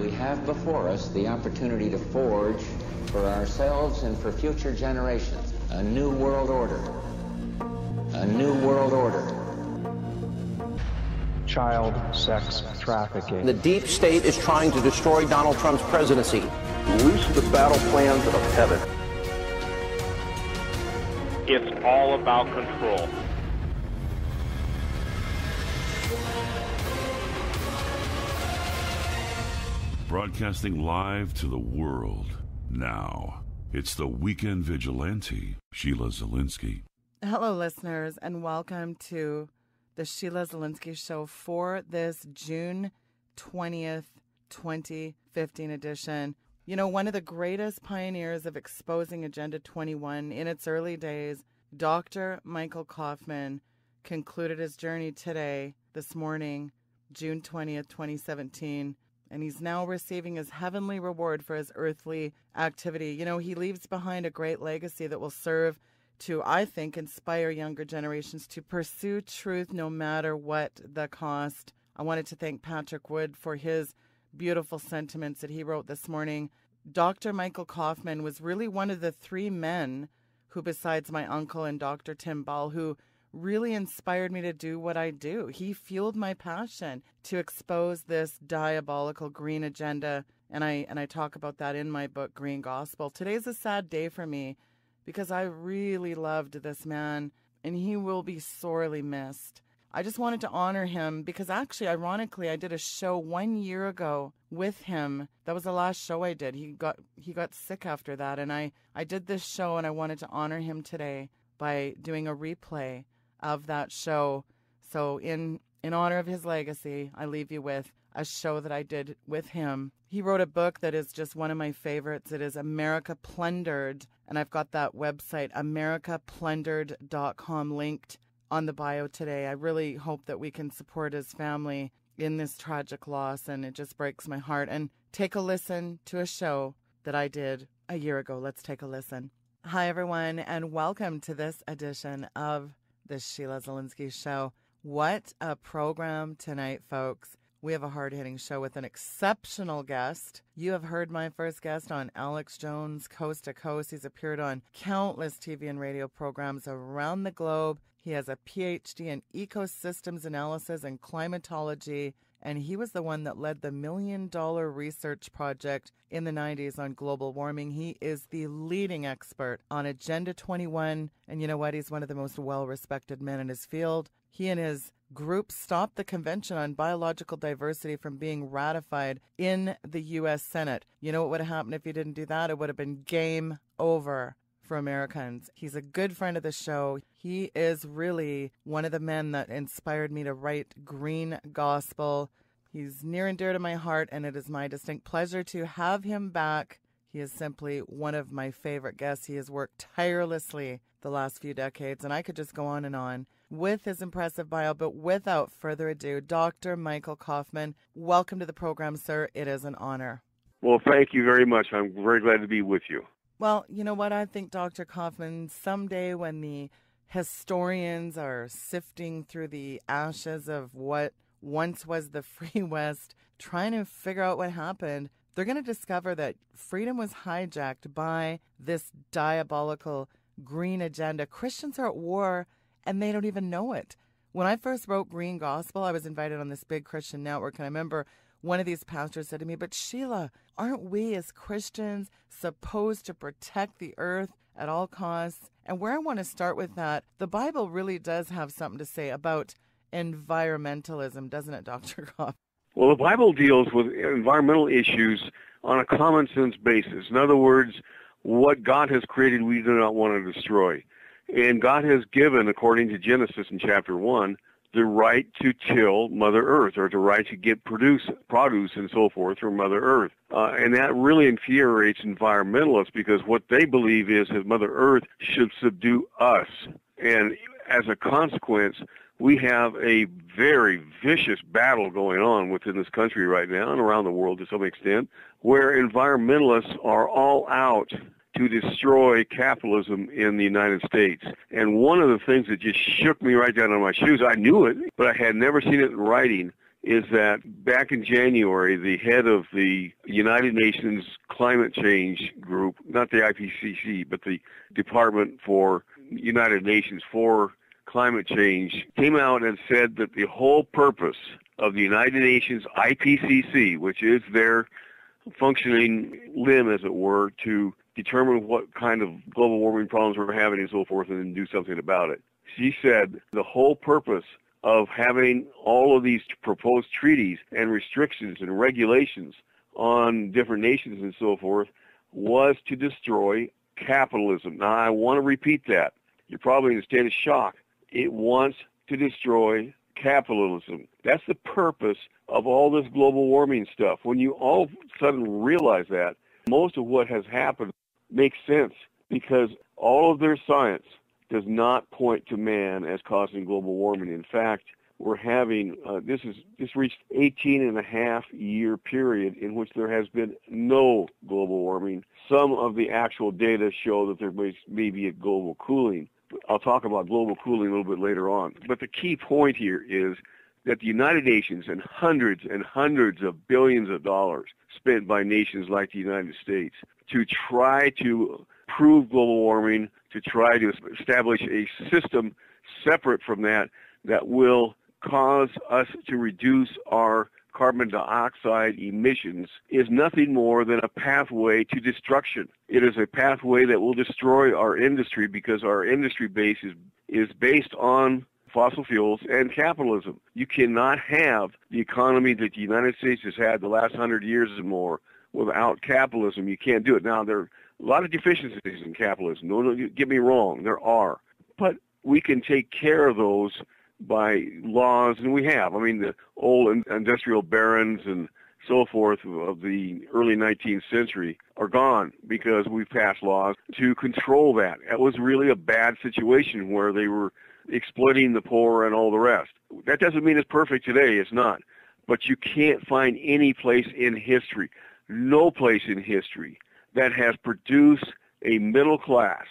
We have before us the opportunity to forge for ourselves and for future generations a new world order. A new world order. Child sex trafficking. The deep state is trying to destroy Donald Trump's presidency. Loose the battle plans of heaven. It's all about control. Broadcasting live to the world now. It's the Weekend Vigilante, Sheila Zielinski. Hello, listeners, and welcome to the Sheila Zielinski Show for this June 20th, 2015 edition. You know, one of the greatest pioneers of exposing Agenda 21 in its early days, Dr. Michael Coffman, concluded his journey today, this morning, June 20th, 2017. And he's now receiving his heavenly reward for his earthly activity. You know, he leaves behind a great legacy that will serve to, I think, inspire younger generations to pursue truth no matter what the cost. I wanted to thank Patrick Wood for his beautiful sentiments that he wrote this morning. Dr. Michael Coffman was really one of the three men who, besides my uncle and Dr. Tim Ball, who really inspired me to do what I do. He fueled my passion to expose this diabolical green agenda, and I talk about that in my book, Green Gospel. Today's a sad day for me because I really loved this man, and he will be sorely missed. I just wanted to honor him because actually, ironically, I did a show 1 year ago with him. That was the last show I did. He got sick after that, and I did this show, and I wanted to honor him today by doing a replay of that show. So in honor of his legacy, I leave you with a show that I did with him. He wrote a book that is just one of my favorites. It is America Plundered, and I've got that website, americaplundered.com, linked on the bio today. I really hope that we can support his family in this tragic loss, and it just breaks my heart. And take a listen to a show that I did a year ago. Let's take a listen. Hi, everyone, and welcome to this edition of the Sheila Zielinski Show. What a program tonight, folks. We have a hard-hitting show with an exceptional guest. You have heard my first guest on Alex Jones, Coast to Coast. He's appeared on countless TV and radio programs around the globe. He has a PhD in ecosystems analysis and climatology, and he was the one that led the $1 million research project in the 90s on global warming. He is the leading expert on Agenda 21, and you know what? He's one of the most well-respected men in his field. He and his group stopped the Convention on Biological Diversity from being ratified in the U.S. Senate. You know what would have happened if he didn't do that? It would have been game over for Americans. He's a good friend of the show. He is really one of the men that inspired me to write Green Gospel. He's near and dear to my heart, and it is my distinct pleasure to have him back. He is simply one of my favorite guests. He has worked tirelessly the last few decades, and I could just go on with his impressive bio, but without further ado, Dr. Michael Coffman, welcome to the program, sir. It is an honor. Well, thank you very much. I'm very glad to be with you. Well, you know what? I think, Dr. Coffman, someday when the historians are sifting through the ashes of what once was the Free West, trying to figure out what happened, they're going to discover that freedom was hijacked by this diabolical green agenda. Christians are at war, and they don't even know it. When I first wrote Green Gospel, I was invited on this big Christian network, and I remember one of these pastors said to me, "But Sheila, aren't we as Christians supposed to protect the earth at all costs?" And where I want to start with that, the Bible really does have something to say about environmentalism, doesn't it, Dr. Coffman? Well, the Bible deals with environmental issues on a common sense basis. In other words, what God has created, we do not want to destroy. And God has given, according to Genesis in chapter 1, the right to till Mother Earth, or the right to get produce and so forth from Mother Earth. And that really infuriates environmentalists because what they believe is that Mother Earth should subdue us. And as a consequence, we have a very vicious battle going on within this country right now and around the world to some extent, where environmentalists are all out to destroy capitalism in the United States. And one of the things that just shook me right down on my shoes, I knew it, but I had never seen it in writing, is that back in January, the head of the United Nations Climate Change Group, not the IPCC, but the Department for United Nations for Climate Change, came out and said that the whole purpose of the United Nations IPCC, which is their functioning limb, as it were, to determine what kind of global warming problems we're having and so forth and then do something about it. She said the whole purpose of having all of these proposed treaties and restrictions and regulations on different nations and so forth was to destroy capitalism. Now, I want to repeat that. You're probably in a state of shock. It wants to destroy capitalism. That's the purpose of all this global warming stuff. When you all of a sudden realize that, most of what has happened makes sense because all of their science does not point to man as causing global warming. In fact, we're having, this reached 18.5-year period in which there has been no global warming. Some of the actual data show that there may be a global cooling. I'll talk about global cooling a little bit later on. But the key point here is that the United Nations and hundreds of billions of dollars spent by nations like the United States to try to prove global warming, to try to establish a system separate from that will cause us to reduce our carbon dioxide emissions is nothing more than a pathway to destruction. It is a pathway that will destroy our industry because our industry base is based on fossil fuels and capitalism. You cannot have the economy that the United States has had the last 100 years and more without capitalism. You can't do it. Now, there are a lot of deficiencies in capitalism. Don't get me wrong, there are. But we can take care of those by laws, and we have. I mean, the old industrial barons and so forth of the early 19th century are gone because we've passed laws to control that. That was really a bad situation where they were exploiting the poor and all the rest. That doesn't mean it's perfect today. It's not. But you can't find any place in history, no place in history, that has produced a middle class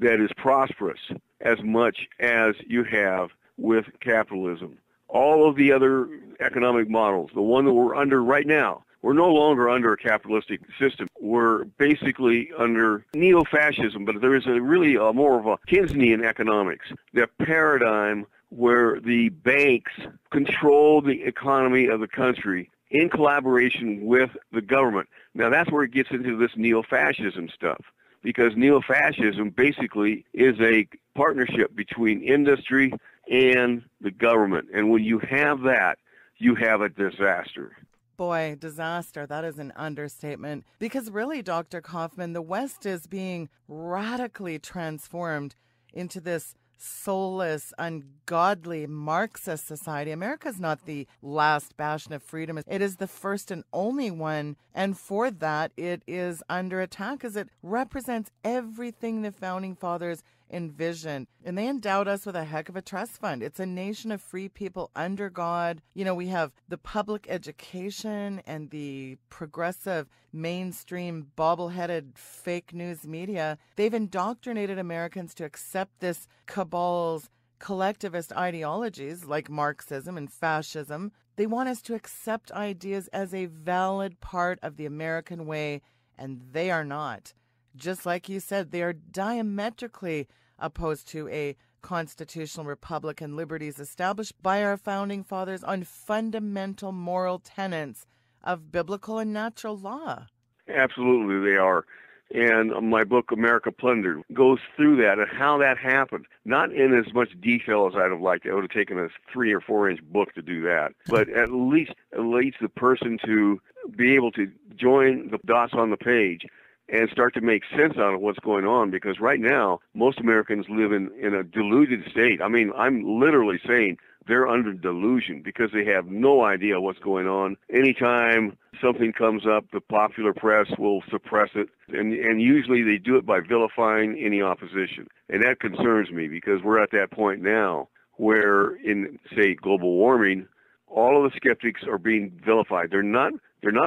that is prosperous as much as you have with capitalism. All of the other economic models, the one that we're under right now, we're no longer under a capitalistic system. We're basically under neo-fascism, but there is really more of a Keynesian economics, the paradigm where the banks control the economy of the country in collaboration with the government. Now, that's where it gets into this neo-fascism stuff, because neo-fascism basically is a partnership between industry and the government. And when you have that, you have a disaster. Boy, disaster, that is an understatement. Because really, Dr. Coffman, the West is being radically transformed into this soulless, ungodly Marxist society. America is not the last bastion of freedom. It is the first and only one. And for that, it is under attack as it represents everything the Founding Fathers envisioned. And they endowed us with a heck of a trust fund. It's a nation of free people under God. You know, we have the public education and the progressive mainstream bobble-headed fake news media. They've indoctrinated Americans to accept this cabal's collectivist ideologies like Marxism and fascism. They want us to accept ideas as a valid part of the American way, and they are not. Just like you said, they are diametrically opposed to a constitutional republic and liberties established by our founding fathers on fundamental moral tenets of biblical and natural law. Absolutely, they are. And my book, America Plundered, goes through that and how that happened. Not in as much detail as I'd have liked. It would have taken a 3 or 4 inch book to do that. But at least the person to be able to join the dots on the page and start to make sense out of what's going on, because right now, most Americans live in a deluded state. I mean, I'm literally saying they're under delusion because they have no idea what's going on. Anytime something comes up, the popular press will suppress it, and usually they do it by vilifying any opposition. And that concerns me because we're at that point now where in, say, global warming, all of the skeptics are being vilified. They're not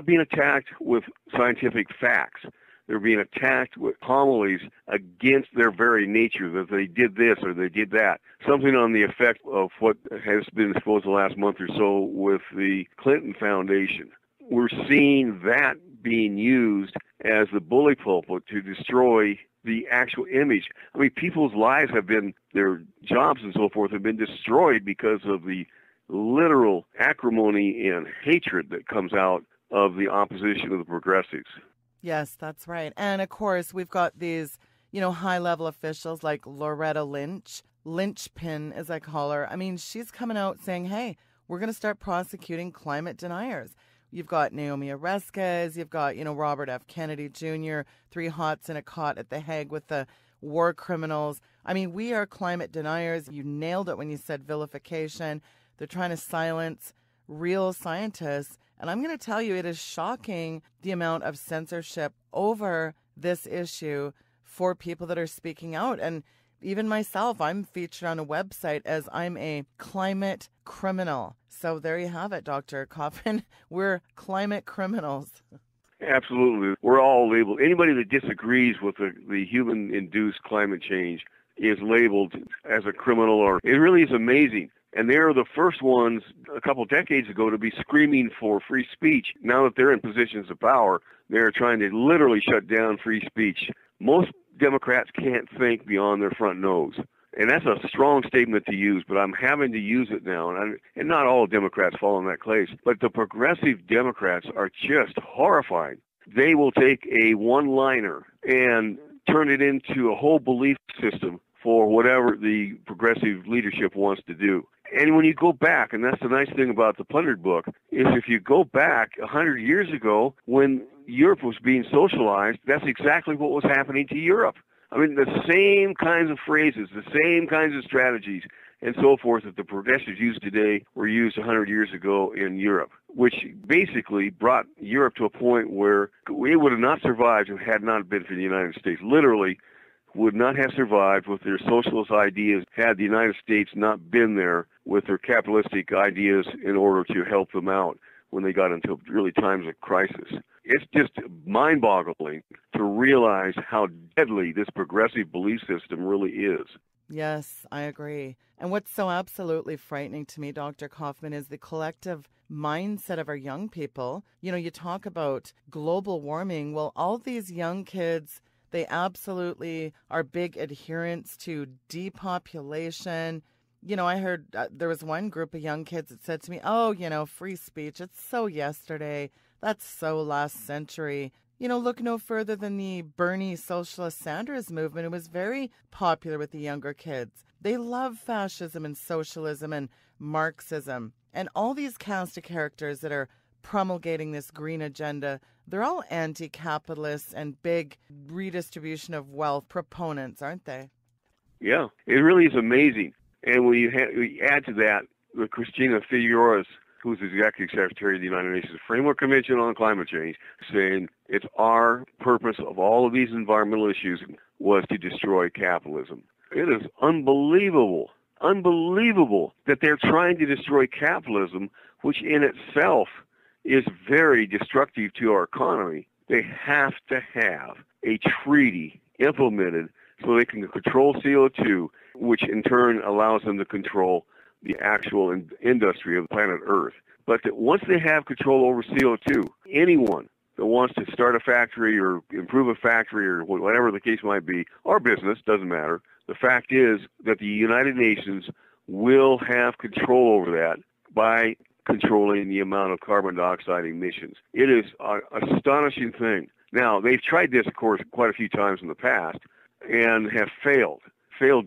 being attacked with scientific facts. They're being attacked with homilies against their very nature, that they did this or they did that. Something on the effect of what has been exposed the last month or so with the Clinton Foundation. We're seeing that being used as the bully pulpit to destroy the actual image. I mean, people's lives have been, their jobs and so forth have been destroyed because of the literal acrimony and hatred that comes out of the opposition of the progressives. Yes, that's right. And of course, we've got these, high-level officials like Loretta Lynch, Lynchpin, as I call her. I mean, she's coming out saying, hey, we're going to start prosecuting climate deniers. You've got Naomi Oreskes, you've got, Robert F. Kennedy Jr., 3 hots in a cot at The Hague with the war criminals. I mean, we are climate deniers. You nailed it when you said vilification. They're trying to silence real scientists. And I'm going to tell you, it is shocking the amount of censorship over this issue for people that are speaking out. And even myself, I'm featured on a website as I'm a climate criminal. So there you have it, Dr. Coffman. We're climate criminals. Absolutely. We're all labeled. Anybody that disagrees with the human-induced climate change is labeled as a criminal, or it really is amazing. And they're the first ones a couple decades ago to be screaming for free speech. Now that they're in positions of power, they're trying to literally shut down free speech. Most Democrats can't think beyond their front nose. And that's a strong statement to use, but I'm having to use it now. And not all Democrats fall in that place. But the progressive Democrats are just horrifying. They will take a one-liner and turn it into a whole belief system for whatever the progressive leadership wants to do. And when you go back, and that's the nice thing about the Plundered book, is if you go back 100 years ago when Europe was being socialized, that's exactly what was happening to Europe. I mean, the same kinds of phrases, the same kinds of strategies, and so forth that the progressives use today were used 100 years ago in Europe, which basically brought Europe to a point where it would have not survived if it had not been for the United States. Literally, would not have survived with their socialist ideas had the United States not been there with their capitalistic ideas in order to help them out when they got into really times of crisis. It's just mind-boggling to realize how deadly this progressive belief system really is. Yes, I agree. And what's so absolutely frightening to me, Dr. Coffman, is the collective mindset of our young people. You talk about global warming. Well, all these young kids, they absolutely are big adherents to depopulation. I heard there was one group of young kids that said to me, oh, free speech, it's so yesterday. That's so last century. Look no further than the Bernie Socialist Sanders movement. It was very popular with the younger kids. They love fascism and socialism and Marxism. And all these cast of characters that are promulgating this green agenda, they're all anti-capitalist and big redistribution of wealth proponents, aren't they? Yeah, it really is amazing. And when you add to that Christina Figueroa, who's the Executive Secretary of the United Nations Framework Convention on Climate Change, saying it's our purpose of all of these environmental issues was to destroy capitalism. It is unbelievable that they're trying to destroy capitalism, which in itself is very destructive to our economy. They have to have a treaty implemented so they can control CO2, which in turn allows them to control the actual industry of planet Earth. But that once they have control over CO2, anyone that wants to start a factory or improve a factory or whatever the case might be, or business, doesn't matter, the fact is that the United Nations will have control over that by controlling the amount of carbon dioxide emissions. It is an astonishing thing. Now, they've tried this, of course, quite a few times in the past and have failed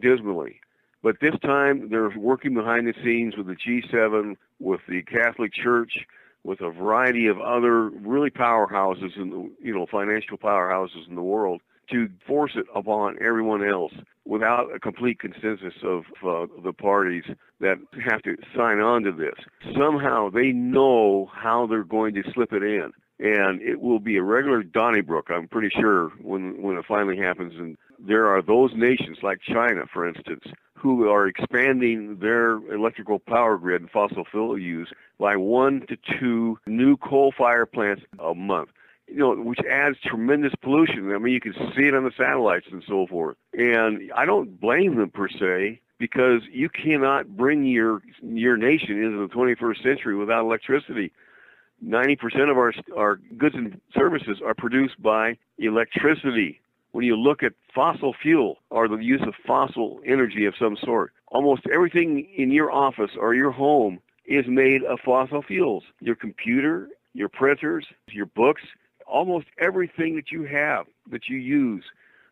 dismally. But this time, they're working behind the scenes with the G7, with the Catholic Church, with a variety of other really powerhouses, financial powerhouses in the world, to force it upon everyone else without a complete consensus of the parties that have to sign on to this. Somehow they know how they're going to slip it in. And it will be a regular Donnybrook, I'm pretty sure, when it finally happens. And there are those nations, like China, for instance, who are expanding their electrical power grid and fossil fuel use by 1 to 2 new coal-fired plants a month. which adds tremendous pollution. I mean, you can see it on the satellites and so forth. And I don't blame them per se, because you cannot bring your nation into the 21st century without electricity. 90% of our goods and services are produced by electricity. When you look at fossil fuel or the use of fossil energy of some sort, almost everything in your office or your home is made of fossil fuels. Your computer, your printers, your books, almost everything that you have, that you use,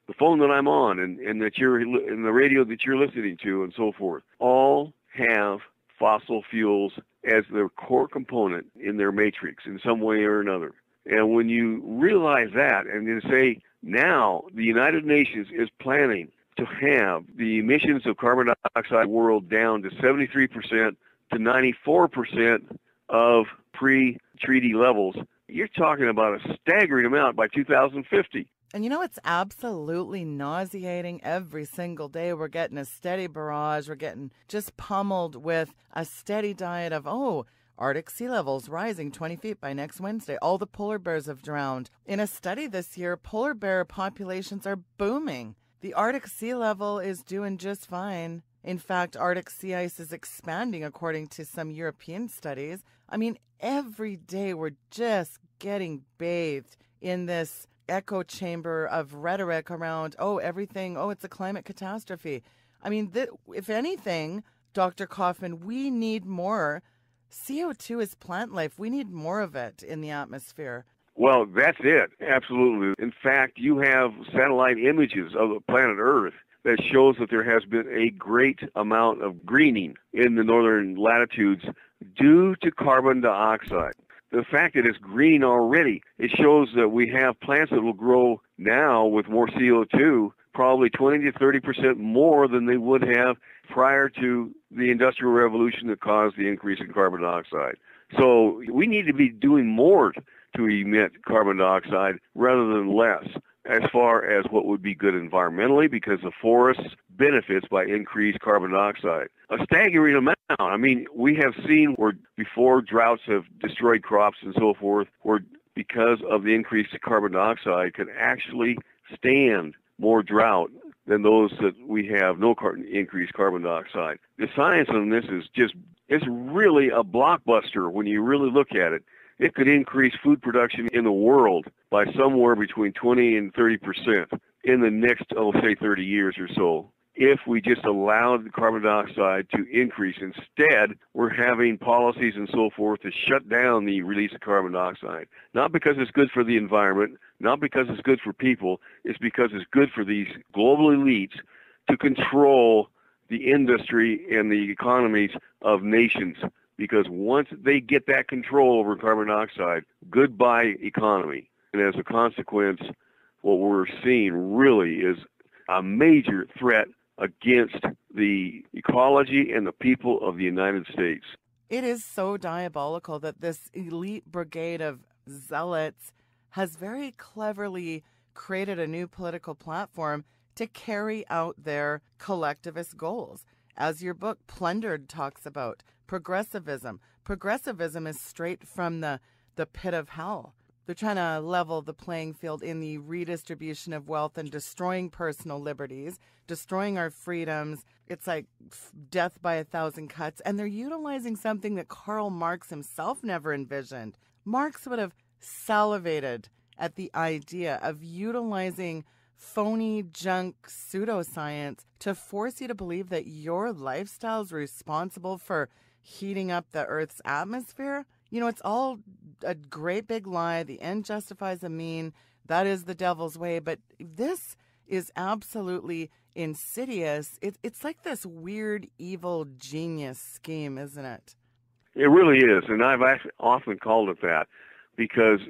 the phone that I'm on and that you're in the radio that you're listening to and so forth, all have fossil fuels as their core component in their matrix in some way or another. And when you realize that and then say, now the United Nations is planning to have the emissions of carbon dioxide world down to 73% to 94% of pre-treaty levels, you're talking about a staggering amount by 2050. And it's absolutely nauseating. Every single day we're getting a steady barrage. We're getting just pummeled with a steady diet of, Arctic sea levels rising 20 feet by next Wednesday. All the polar bears have drowned. In a study this year, polar bear populations are booming. The Arctic sea level is doing just fine. In fact, Arctic sea ice is expanding according to some European studies. I mean, every day we're just getting bathed in this echo chamber of rhetoric around, everything, it's a climate catastrophe. I mean, if anything, Dr. Coffman, we need more. CO2 is plant life. We need more of it in the atmosphere. Well, that's it. Absolutely. In fact, you have satellite images of the planet Earth that shows that there has been a great amount of greening in the northern latitudes due to carbon dioxide. The fact that it's green already, it shows that we have plants that will grow now with more CO2, probably 20 to 30% more than they would have prior to the Industrial Revolution that caused the increase in carbon dioxide. So we need to be doing more to emit carbon dioxide rather than less, as far as what would be good environmentally, because the forests benefits by increased carbon dioxide. A staggering amount. I mean, we have seen where before droughts have destroyed crops and so forth, where because of the increased carbon dioxide can actually stand more drought than those that we have no increased carbon dioxide. The science on this it's really a blockbuster when you really look at it. It could increase food production in the world by somewhere between 20 and 30% in the next, say 30 years or so, if we just allowed the carbon dioxide to increase. Instead, we're having policies and so forth to shut down the release of carbon dioxide. Not because it's good for the environment, not because it's good for people, it's because it's good for these global elites to control the industry and the economies of nations. Because once they get that control over carbon dioxide, goodbye economy. And as a consequence, what we're seeing really is a major threat against the ecology and the people of the United States. It is so diabolical that this elite brigade of zealots has very cleverly created a new political platform to carry out their collectivist goals. As your book, Plundered, talks about, progressivism. Progressivism is straight from the pit of hell. They're trying to level the playing field in the redistribution of wealth and destroying personal liberties, destroying our freedoms. It's like death by 1,000 cuts. And they're utilizing something that Karl Marx himself never envisioned. Marx would have salivated at the idea of utilizing phony junk pseudoscience to force you to believe that your lifestyle is responsible for heating up the Earth's atmosphere. It's all a great big lie. The end justifies the mean. That is the devil's way. But this is absolutely insidious. It's like this weird, evil genius scheme, isn't it? It really is. And I've often called it that because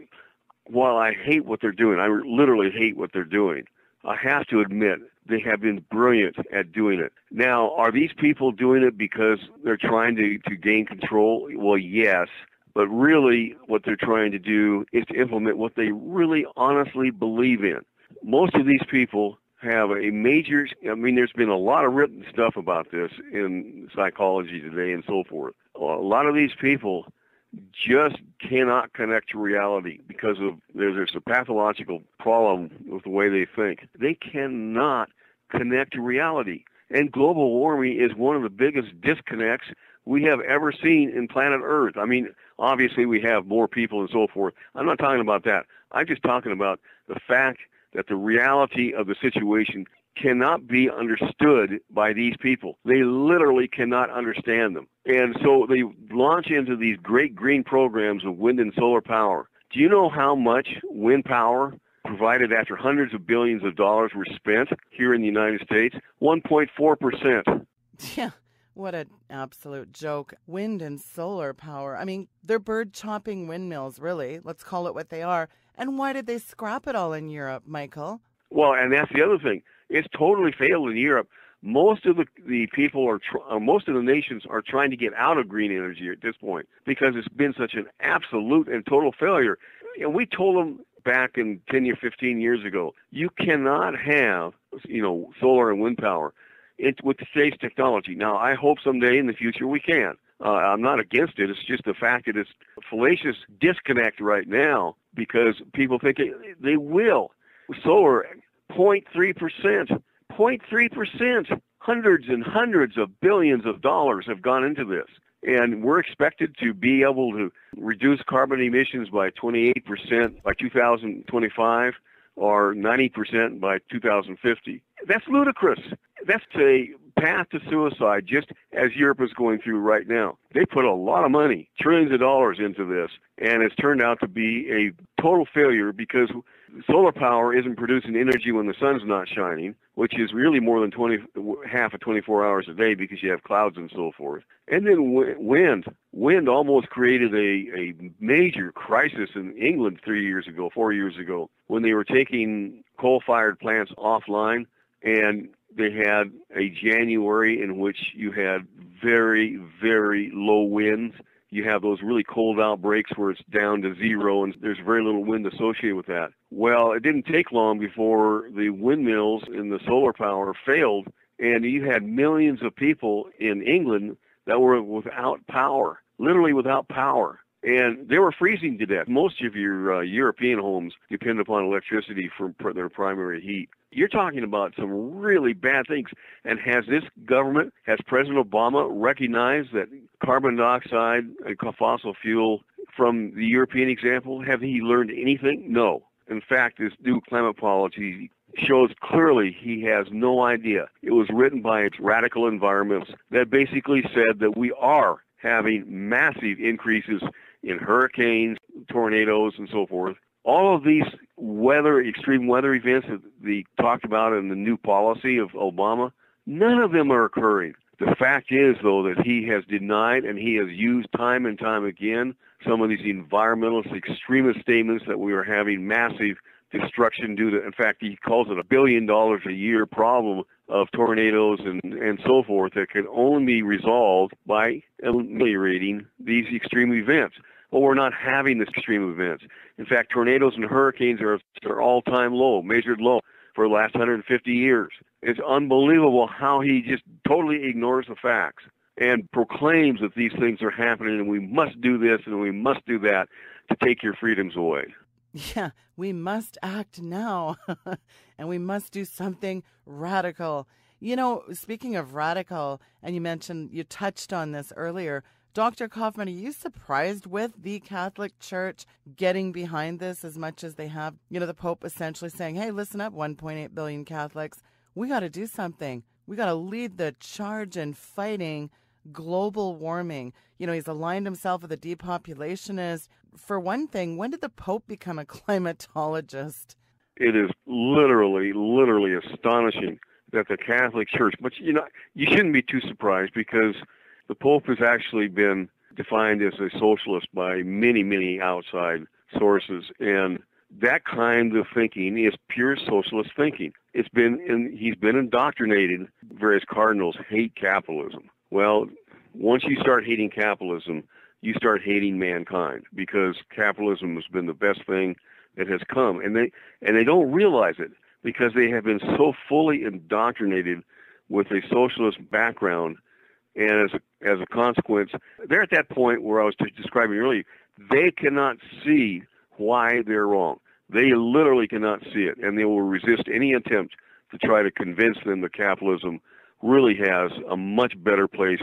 while I hate what they're doing, I literally hate what they're doing, I have to admit they have been brilliant at doing it. Now, are these people doing it because they're trying to gain control? Well, yes. But really what they're trying to do is to implement what they really honestly believe in. Most of these people have a major, there's been a lot of written stuff about this in psychology today and so forth. A lot of these people just cannot connect to reality because of there's a pathological problem with the way they think. They cannot connect to reality. And global warming is one of the biggest disconnects we have ever seen in planet Earth. I mean, obviously we have more people and so forth. I'm not talking about that. I'm just talking about the fact that the reality of the situation cannot be understood by these people. They literally cannot understand them. And so they launch into these great green programs of wind and solar power. Do you know how much wind power provided after hundreds of billions of dollars were spent here in the United States? 1.4%. Yeah, what an absolute joke. Wind and solar power. I mean, they're bird-chopping windmills, really. Let's call it what they are. And why did they scrap it all in Europe, Michael? Well, and that's the other thing. It's totally failed in Europe. Most of the people most of the nations are trying to get out of green energy at this point because it's been such an absolute and total failure. And we told them back in 10 or 15 years ago, you cannot have, solar and wind power with today's technology. Now, I hope someday in the future we can. I'm not against it. It's just the fact that it's a fallacious disconnect right now because people think they will. Solar, 0.3%. 0.3%. Hundreds and hundreds of billions of dollars have gone into this. And we're expected to be able to reduce carbon emissions by 28% by 2025 or 90% by 2050. That's ludicrous. That's a path to suicide, just as Europe is going through right now. They put a lot of money, trillions of dollars into this, and it's turned out to be a total failure because solar power isn't producing energy when the sun's not shining, which is really more than half of 24 hours a day because you have clouds and so forth. And then wind. Wind almost created a major crisis in England 4 years ago, when they were taking coal-fired plants offline, and they had a January in which you had very, very low winds. You have those really cold outbreaks where it's down to zero and there's very little wind associated with that. Well, it didn't take long before the windmills and the solar power failed, and you had millions of people in England that were without power, literally without power. And they were freezing to death. Most of your European homes depend upon electricity for their primary heat. You're talking about some really bad things. And has President Obama recognized that carbon dioxide and fossil fuel from the European example? Have he learned anything? No. In fact, this new climate policy shows clearly he has no idea. It was written by radical environmentalists that basically said that we are having massive increases in hurricanes, tornadoes, and so forth. All of these extreme weather events that they talked about in the new policy of Obama, none of them are occurring. The fact is, though, that he has denied and he has used time and time again some of these environmentalist extremist statements that we are having massive destruction due to, in fact, he calls it $1 billion a year problem of tornadoes and so forth that can only be resolved by ameliorating these extreme events. Well, we're not having these extreme events. In fact, tornadoes and hurricanes are all-time low, measured low for the last 150 years. It's unbelievable how he just totally ignores the facts and proclaims that these things are happening and we must do this and we must do that to take your freedoms away. Yeah, we must act now, and we must do something radical. You know, speaking of radical, and you touched on this earlier, Dr. Coffman, are you surprised with the Catholic Church getting behind this as much as they have? You know, the Pope essentially saying, hey, listen up, 1.8 billion Catholics, we got to do something. We got to lead the charge in fighting global warming. You know, he's aligned himself with a depopulationist. For one thing, when did the Pope become a climatologist? It is literally astonishing that the Catholic Church, but you shouldn't be too surprised because the Pope has actually been defined as a socialist by many, many outside sources, and that kind of thinking is pure socialist thinking. He's been indoctrinated. Various cardinals hate capitalism. Well, once you start hating capitalism, you start hating mankind because capitalism has been the best thing that has come, and they don't realize it because they have been so fully indoctrinated with a socialist background And as a consequence, they're at that point where I was describing earlier, they cannot see why they're wrong. They literally cannot see it, and they will resist any attempt to try to convince them that capitalism really has a much better place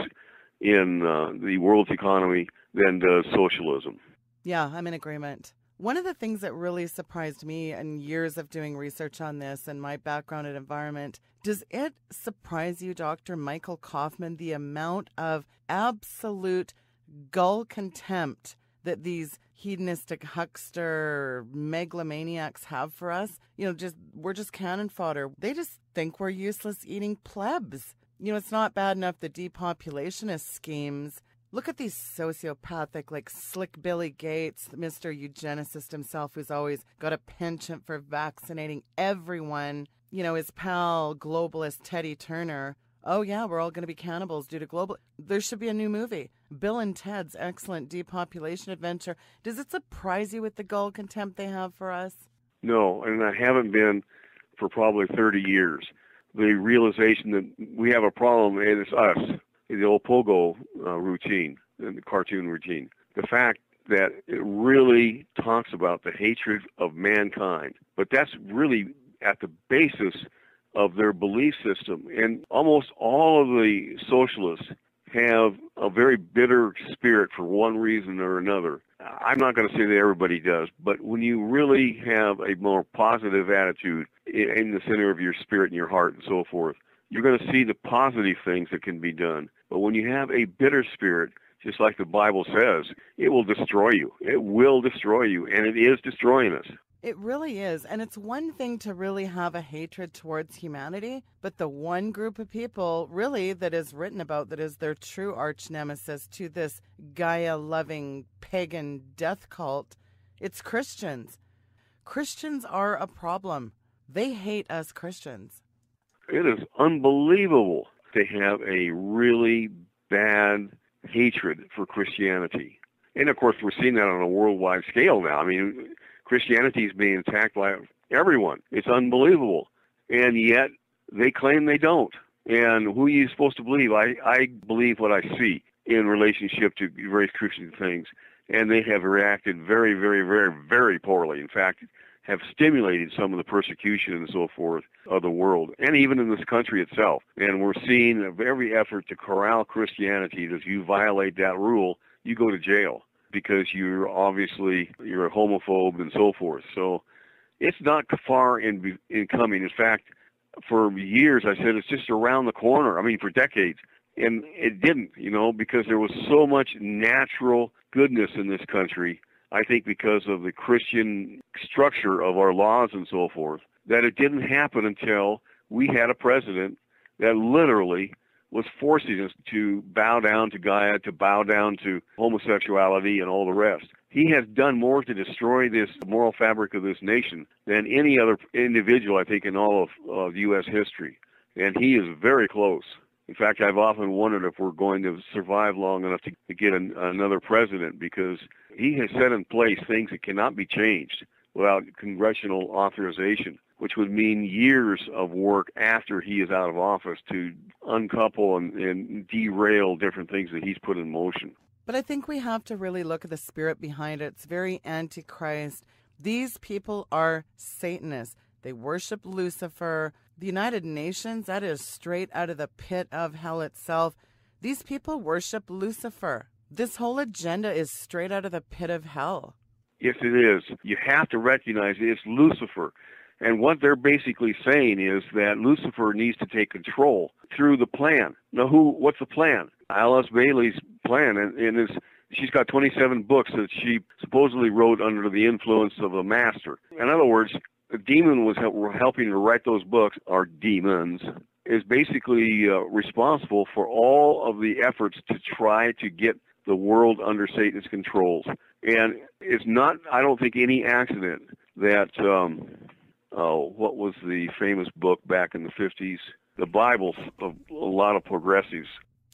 in the world's economy than does socialism. Yeah, I'm in agreement. One of the things that really surprised me in years of doing research on this and my background in environment, does it surprise you, Dr. Michael Coffman, the amount of absolute gull contempt that these hedonistic huckster megalomaniacs have for us? We're just cannon fodder. They just think we're useless eating plebs. It's not bad enough the depopulationist schemes. Look at these sociopathic, like Slick Billy Gates, Mr. Eugenicist himself, who's always got a penchant for vaccinating everyone. His pal, globalist Teddy Turner. Oh, yeah, we're all going to be cannibals due to global... There should be a new movie. Bill and Ted's excellent depopulation adventure. Does it surprise you with the gull contempt they have for us? No, and I haven't been for probably 30 years. The realization that we have a problem, and it's us. The old pogo routine, the cartoon routine. The fact that it really talks about the hatred of mankind, but that's really at the basis of their belief system. And almost all of the socialists have a very bitter spirit for one reason or another. I'm not going to say that everybody does, but when you really have a more positive attitude in the center of your spirit and your heart and so forth, you're going to see the positive things that can be done. But when you have a bitter spirit, just like the Bible says, it will destroy you. It will destroy you, and it is destroying us. It really is. And it's one thing to really have a hatred towards humanity, but the one group of people really that is written about that is their true arch nemesis to this Gaia-loving pagan death cult, it's Christians. Christians are a problem. They hate us Christians. It is unbelievable to have a really bad hatred for Christianity. And, of course, we're seeing that on a worldwide scale now. I mean, Christianity is being attacked by everyone. It's unbelievable. And yet they claim they don't. And who are you supposed to believe? I believe what I see in relationship to various Christian things. And they have reacted very, very, very, very poorly. In fact, have stimulated some of the persecution and so forth of the world, and even in this country itself. And we're seeing every effort to corral Christianity that if you violate that rule, you go to jail because you're a homophobe and so forth. So it's not far in coming. In fact, for years I said it's just around the corner. I mean, for decades. And it didn't, because there was so much natural goodness in this country, I think because of the Christian structure of our laws and so forth, that it didn't happen until we had a president that literally was forcing us to bow down to Gaia, to bow down to homosexuality and all the rest. He has done more to destroy this moral fabric of this nation than any other individual, I think, in all of U.S. history. And he is very close. In fact, I've often wondered if we're going to survive long enough to get another president, because he has set in place things that cannot be changed without congressional authorization, which would mean years of work after he is out of office to uncouple and derail different things that he's put in motion. But I think we have to really look at the spirit behind it. It's very antichrist. These people are Satanists. They worship Lucifer. The United Nations, that is straight out of the pit of hell itself. These people worship Lucifer. This whole agenda is straight out of the pit of hell. Yes, it is. You have to recognize it's Lucifer. And what they're basically saying is that Lucifer needs to take control through the plan. Now, what's the plan? Alice Bailey's plan, and she's got 27 books that she supposedly wrote under the influence of a master. In other words, the demon was helping to write those books, or demons, is basically responsible for all of the efforts to try to get the world under Satan's controls. And it's not, I don't think, any accident that, what was the famous book back in the 50s? The Bible of a lot of progressives.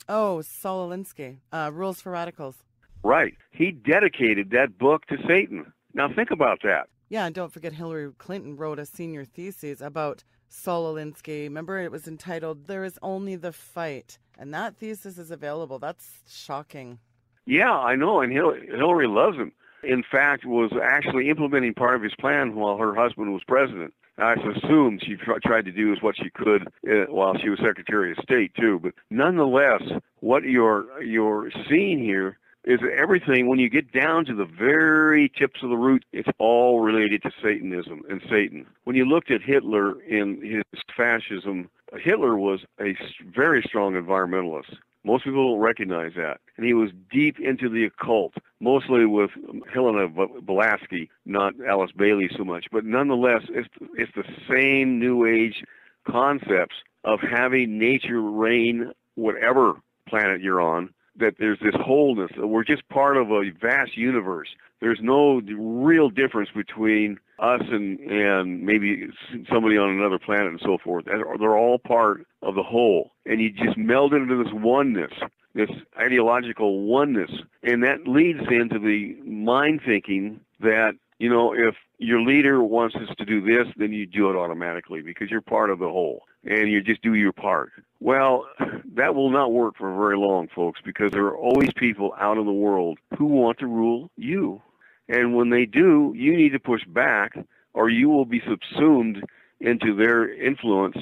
Oh, Saul Alinsky, Rules for Radicals. Right. He dedicated that book to Satan. Now think about that. Yeah, and don't forget Hillary Clinton wrote a senior thesis about Saul Alinsky. Remember, it was entitled, There is Only the Fight. And that thesis is available. That's shocking. Yeah, I know, and Hillary loves him. In fact, was actually implementing part of his plan while her husband was president. I assume she tried to do as what she could while she was Secretary of State too. But nonetheless, what you're seeing here is that everything, when you get down to the very tips of the root, it's all related to Satanism and Satan. When you looked at Hitler in his fascism, Hitler was a very strong environmentalist. Most people don't recognize that. And he was deep into the occult, mostly with Helena Blavatsky, not Alice Bailey so much. But nonetheless, it's the same New Age concepts of having nature reign whatever planet you're on, that there's this wholeness. We're just part of a vast universe. There's no real difference between us and maybe somebody on another planet and so forth. They're all part of the whole. And you just meld into this oneness, this ideological oneness. And that leads into the mind thinking that, you know, if your leader wants us to do this, then you do it automatically because you're part of the whole. And you just do your part. Well, that will not work for very long, folks, because there are always people out in the world who want to rule you. And when they do, you need to push back, or you will be subsumed into their influence.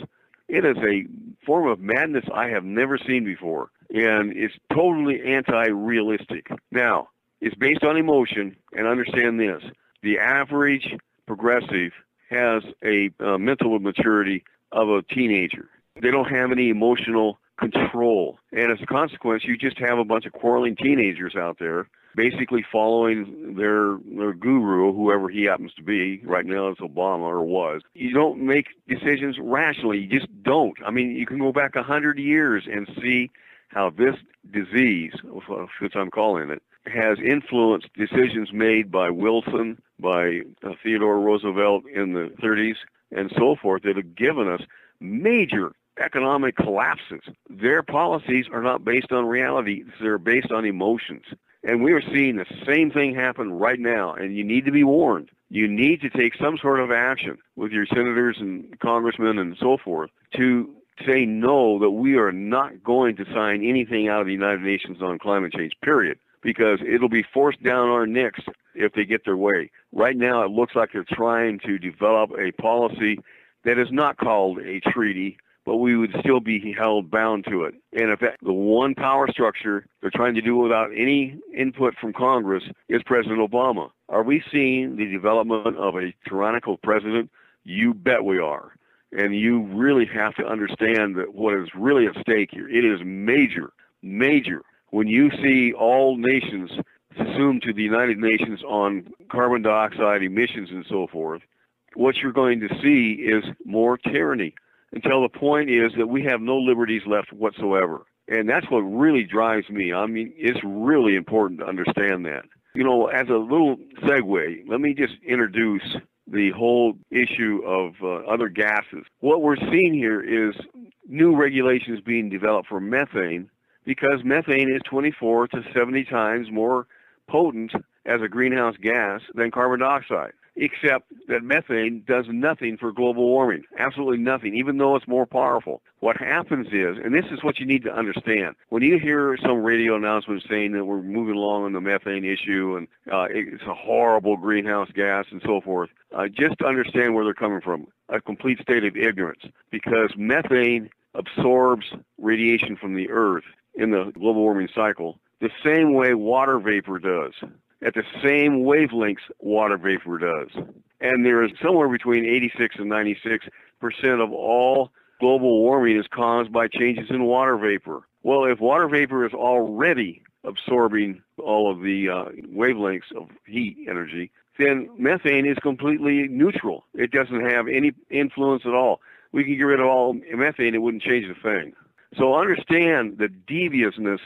It is a form of madness I have never seen before, and it's totally anti-realistic. Now, it's based on emotion, and understand this. The average progressive has a mental maturity of a teenager. They don't have any emotional control. And as a consequence, you just have a bunch of quarreling teenagers out there basically following their guru, whoever he happens to be. Right now it's Obama, or was. You don't make decisions rationally. You just don't. I mean, you can go back 100 years and see how this disease, which I'm calling it, has influenced decisions made by Wilson, by Theodore Roosevelt in the 30s, and so forth, that have given us major economic collapses. Their policies are not based on reality. They're based on emotions. And we are seeing the same thing happen right now, and you need to be warned. You need to take some sort of action with your senators and congressmen and so forth to say no, that we are not going to sign anything out of the United Nations on climate change, period, because it'll be forced down our necks if they get their way. Right now, it looks like they're trying to develop a policy that is not called a treaty, but we would still be held bound to it. And if that, the one power structure they're trying to do without any input from Congress is President Obama. Are we seeing the development of a tyrannical president? You bet we are. And you really have to understand that what is really at stake here, it is major, major. When you see all nations assumed to the United Nations on carbon dioxide emissions and so forth, what you're going to see is more tyranny, until the point is that we have no liberties left whatsoever. And that's what really drives me. I mean, it's really important to understand that. You know, as a little segue, let me just introduce the whole issue of other gases. What we're seeing here is new regulations being developed for methane, because methane is 24 to 70 times more potent as a greenhouse gas than carbon dioxide, except that methane does nothing for global warming, absolutely nothing, even though it's more powerful. What happens is, and this is what you need to understand, when you hear some radio announcement saying that we're moving along on the methane issue and it's a horrible greenhouse gas and so forth, just understand where they're coming from, a complete state of ignorance, because methane absorbs radiation from the Earth in the global warming cycle the same way water vapor does, at the same wavelengths water vapor does. And there is somewhere between 86 and 96% of all global warming is caused by changes in water vapor. Well, if water vapor is already absorbing all of the wavelengths of heat energy, then methane is completely neutral. It doesn't have any influence at all. We can get rid of all methane, it wouldn't change a thing. So understand the deviousness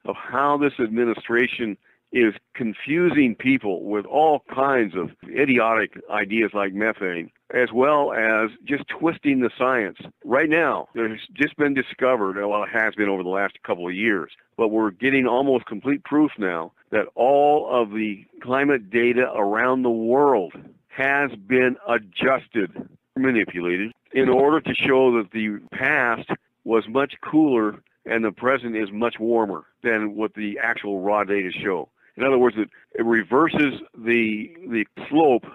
of how this administration is confusing people with all kinds of idiotic ideas like methane, as well as just twisting the science. Right now, there's just been discovered, well, it has been over the last couple of years, but we're getting almost complete proof now that all of the climate data around the world has been adjusted, manipulated, in order to show that the past was much cooler and the present is much warmer than what the actual raw data show. In other words, it reverses the slope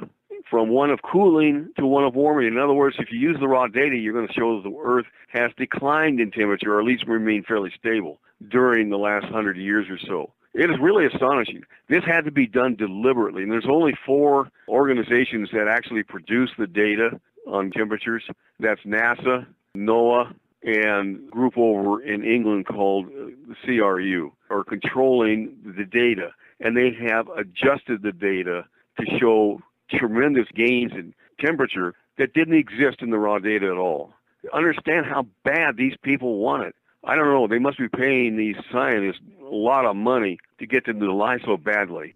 from one of cooling to one of warming. In other words, if you use the raw data, you're going to show that the Earth has declined in temperature, or at least remained fairly stable during the last 100 years or so. It is really astonishing. This had to be done deliberately, and there's only 4 organizations that actually produce the data on temperatures. That's NASA, NOAA, and a group over in England called the CRU are controlling the data, and they have adjusted the data to show tremendous gains in temperature that didn't exist in the raw data at all. Understand how bad these people want it. I don't know, they must be paying these scientists a lot of money to get them to lie so badly.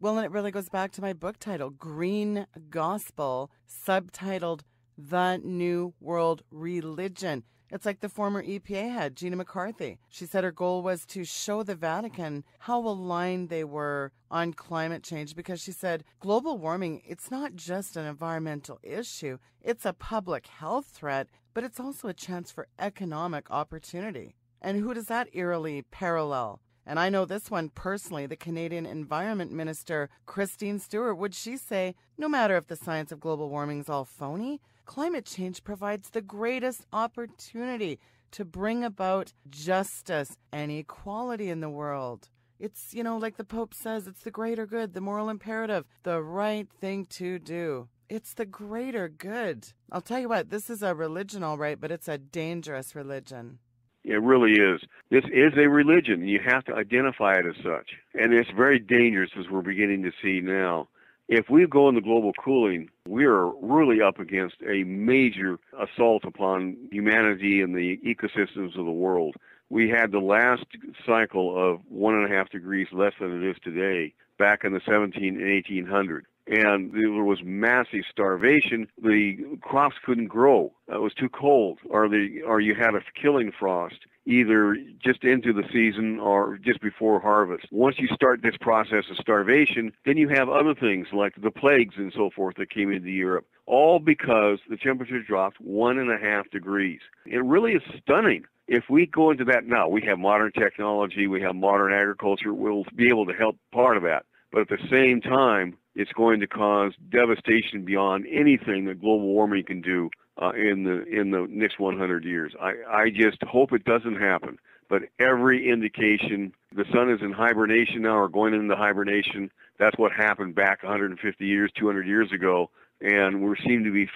Well, and it really goes back to my book title, Green Gospel, subtitled The New World Religion. It's like the former EPA head, Gina McCarthy. She said her goal was to show the Vatican how aligned they were on climate change, because she said global warming, it's not just an environmental issue, it's a public health threat, but it's also a chance for economic opportunity. And who does that eerily parallel? And I know this one personally, the Canadian Environment Minister, Christine Stewart. Would she say, no matter if the science of global warming is all phony, climate change provides the greatest opportunity to bring about justice and equality in the world. It's, like the Pope says, it's the greater good, the moral imperative, the right thing to do. It's the greater good. I'll tell you what, this is a religion, all right, but it's a dangerous religion. It really is. This is a religion. You have to identify it as such. And it's very dangerous, as we're beginning to see now. If we go into global cooling, we are really up against a major assault upon humanity and the ecosystems of the world. We had the last cycle of 1.5 degrees less than it is today back in the 17 and 1800s. And there was massive starvation. The crops couldn't grow. It was too cold, or you had a killing frost, either just into the season or just before harvest. Once you start this process of starvation, then you have other things like the plagues and so forth that came into Europe, all because the temperature dropped 1.5 degrees. It really is stunning. If we go into that now, we have modern technology, we have modern agriculture, we'll be able to help part of that. But at the same time, it's going to cause devastation beyond anything that global warming can do in the next 100 years. I just hope it doesn't happen. But every indication, the sun is in hibernation now, or going into hibernation. That's what happened back 150 years, 200 years ago. And we seem to be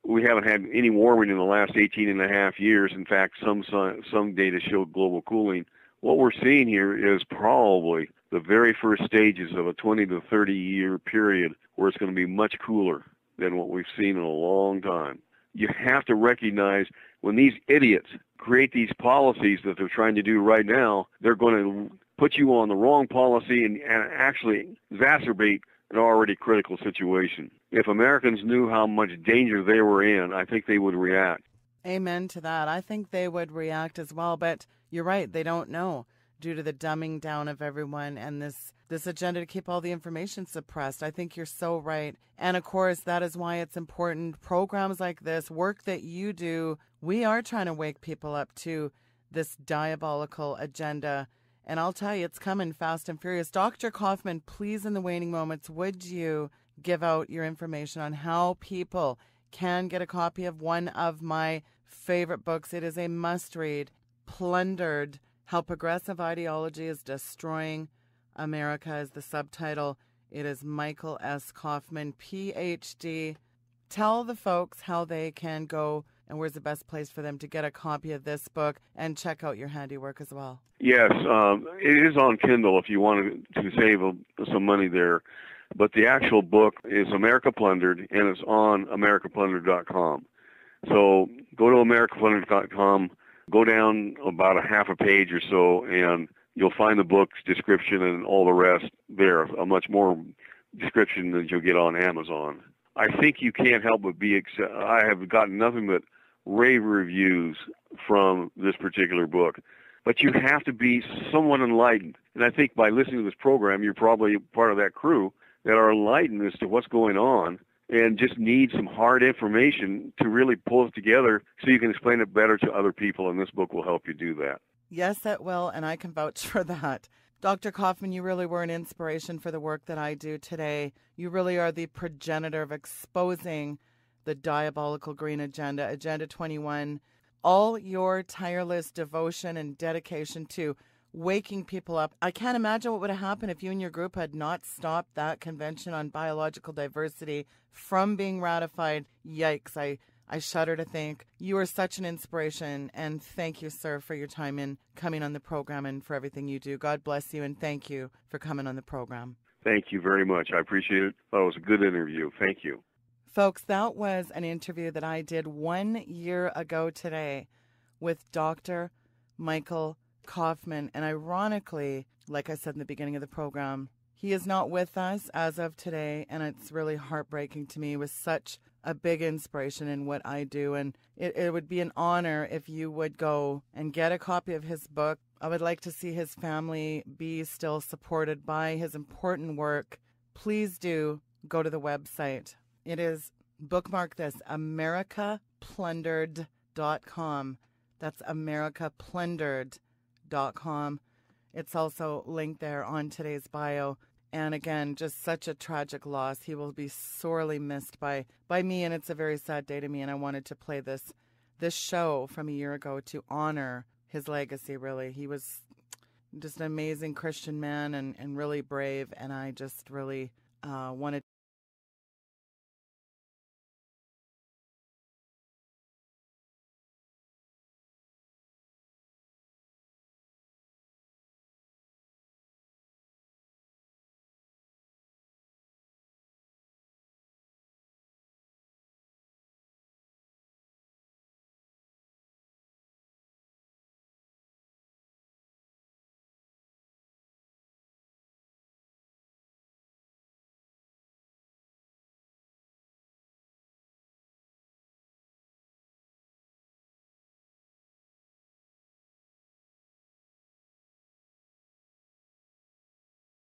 we haven't had any warming in the last 18 and a half years. In fact, some data show global cooling. What we're seeing here is probably the very first stages of a 20 to 30 year period where it's going to be much cooler than what we've seen in a long time. You have to recognize when these idiots create these policies that they're trying to do right now, they're going to put you on the wrong policy and actually exacerbate an already critical situation. If Americans knew how much danger they were in, I think they would react. Amen to that. I think they would react as well, but you're right, they don't know, due to the dumbing down of everyone and this agenda to keep all the information suppressed. I think you're so right. And of course, that is why it's important. Programs like this, work that you do, we are trying to wake people up to this diabolical agenda. And I'll tell you, it's coming fast and furious. Dr. Coffman, please, in the waning moments, would you give out your information on how people can get a copy of one of my favorite books? It is a must-read, Plundered, How Progressive Ideology is Destroying America is the subtitle. It is Michael S. Coffman, Ph.D. Tell the folks how they can go and where's the best place for them to get a copy of this book and check out your handiwork as well. Yes, it is on Kindle if you want to save some money there. But the actual book is America Plundered, and it's on americaplundered.com. So go to americaplundered.com, go down about a half a page or so, and you'll find the book's description and all the rest there, a much more description than you'll get on Amazon. I think you can't help but I have gotten nothing but rave reviews from this particular book. But you have to be somewhat enlightened. And I think by listening to this program, you're probably part of that crew that are enlightened as to what's going on and just need some hard information to really pull it together so you can explain it better to other people, and this book will help you do that. Yes, it will, and I can vouch for that. Dr. Coffman, you really were an inspiration for the work that I do today. You really are the progenitor of exposing the diabolical green agenda, Agenda 21. All your tireless devotion and dedication to waking people up. I can't imagine what would have happened if you and your group had not stopped that Convention on Biological Diversity from being ratified. Yikes, I shudder to think. You are such an inspiration, and thank you, sir, for your time in coming on the program and for everything you do. God bless you, and thank you for coming on the program. Thank you very much. I appreciate it. Oh, it was a good interview. Thank you. Folks, that was an interview that I did 1 year ago today with Dr. Michael Coffman. And ironically, like I said in the beginning of the program, he is not with us as of today, and it's really heartbreaking to me. He was such a big inspiration in what I do, and it would be an honor if you would go and get a copy of his book. I would like to see his family be still supported by his important work. Please do go to the website. It is, bookmark this, americaplundered.com. That's americaplundered.com. It's also linked there on today's bio. And again, just such a tragic loss. He will be sorely missed by me, and it's a very sad day to me. And I wanted to play this show from a year ago to honor his legacy, really. He was just an amazing Christian man and really brave, and I just really wanted